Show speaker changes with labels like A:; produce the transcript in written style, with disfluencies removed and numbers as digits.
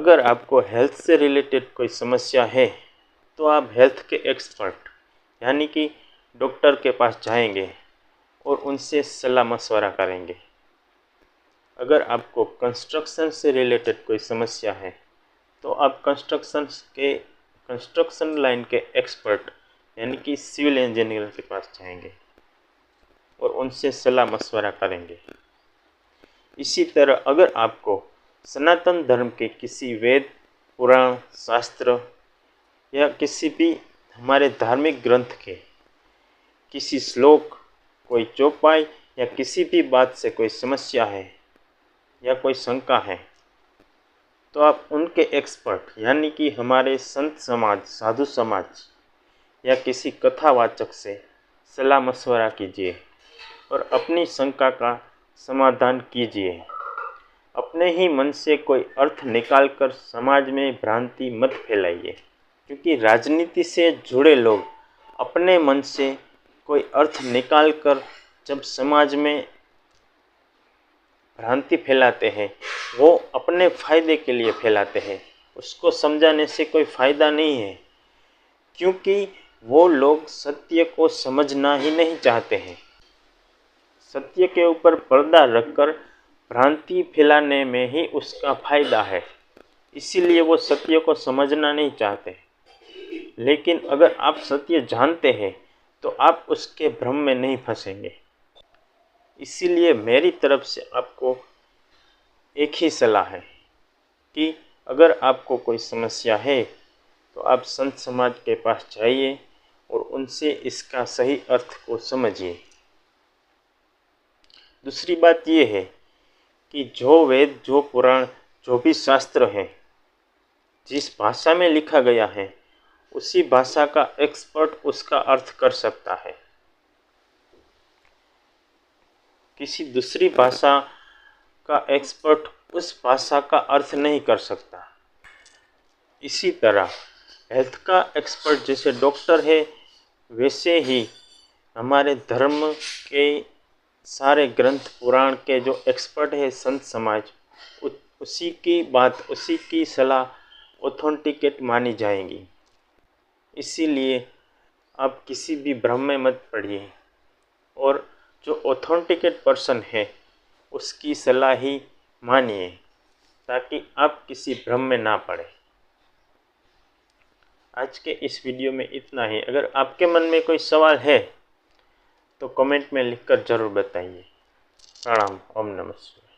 A: अगर आपको हेल्थ से रिलेटेड कोई समस्या है तो आप हेल्थ के एक्सपर्ट यानी कि डॉक्टर के पास जाएंगे और उनसे सलाह मशवरा करेंगे। अगर आपको कंस्ट्रक्शन से रिलेटेड कोई समस्या है तो आप कंस्ट्रक्शन लाइन के एक्सपर्ट यानी कि सिविल इंजीनियर के पास जाएंगे और उनसे सलाह मशवरा करेंगे। इसी तरह अगर आपको सनातन धर्म के किसी वेद, पुराण, शास्त्र या किसी भी हमारे धार्मिक ग्रंथ के किसी श्लोक, कोई चौपाई या किसी भी बात से कोई समस्या है या कोई शंका है तो आप उनके एक्सपर्ट यानी कि हमारे संत समाज, साधु समाज या किसी कथावाचक से सलाह मशवरा कीजिए और अपनी शंका का समाधान कीजिए। अपने ही मन से कोई अर्थ निकालकर समाज में भ्रांति मत फैलाइए, क्योंकि राजनीति से जुड़े लोग अपने मन से कोई अर्थ निकालकर जब समाज में भ्रांति फैलाते हैं वो अपने फ़ायदे के लिए फैलाते हैं। उसको समझाने से कोई फ़ायदा नहीं है, क्योंकि वो लोग सत्य को समझना ही नहीं चाहते हैं। सत्य के ऊपर पर्दा रखकर भ्रांति फैलाने में ही उसका फ़ायदा है, इसीलिए वो सत्य को समझना नहीं चाहते। लेकिन अगर आप सत्य जानते हैं तो आप उसके भ्रम में नहीं फंसेंगे। इसीलिए मेरी तरफ से आपको एक ही सलाह है कि अगर आपको कोई समस्या है तो आप संत समाज के पास जाइए और उनसे इसका सही अर्थ को समझिए। दूसरी बात ये है कि जो वेद, जो पुराण, जो भी शास्त्र है, जिस भाषा में लिखा गया है उसी भाषा का एक्सपर्ट उसका अर्थ कर सकता है। किसी दूसरी भाषा का एक्सपर्ट उस भाषा का अर्थ नहीं कर सकता। इसी तरह हेल्थ का एक्सपर्ट जैसे डॉक्टर है, वैसे ही हमारे धर्म के सारे ग्रंथ पुराण के जो एक्सपर्ट है संत समाज, उसी की बात, उसी की सलाह ऑथेंटिकेट मानी जाएगी। इसीलिए आप किसी भी भ्रम में मत पड़िए और जो ऑथेंटिकेट पर्सन है उसकी सलाह ही मानिए, ताकि आप किसी भ्रम में ना पड़े। आज के इस वीडियो में इतना ही। अगर आपके मन में कोई सवाल है तो कमेंट में लिखकर ज़रूर बताइए। प्रणाम। ओम नमः शिवाय।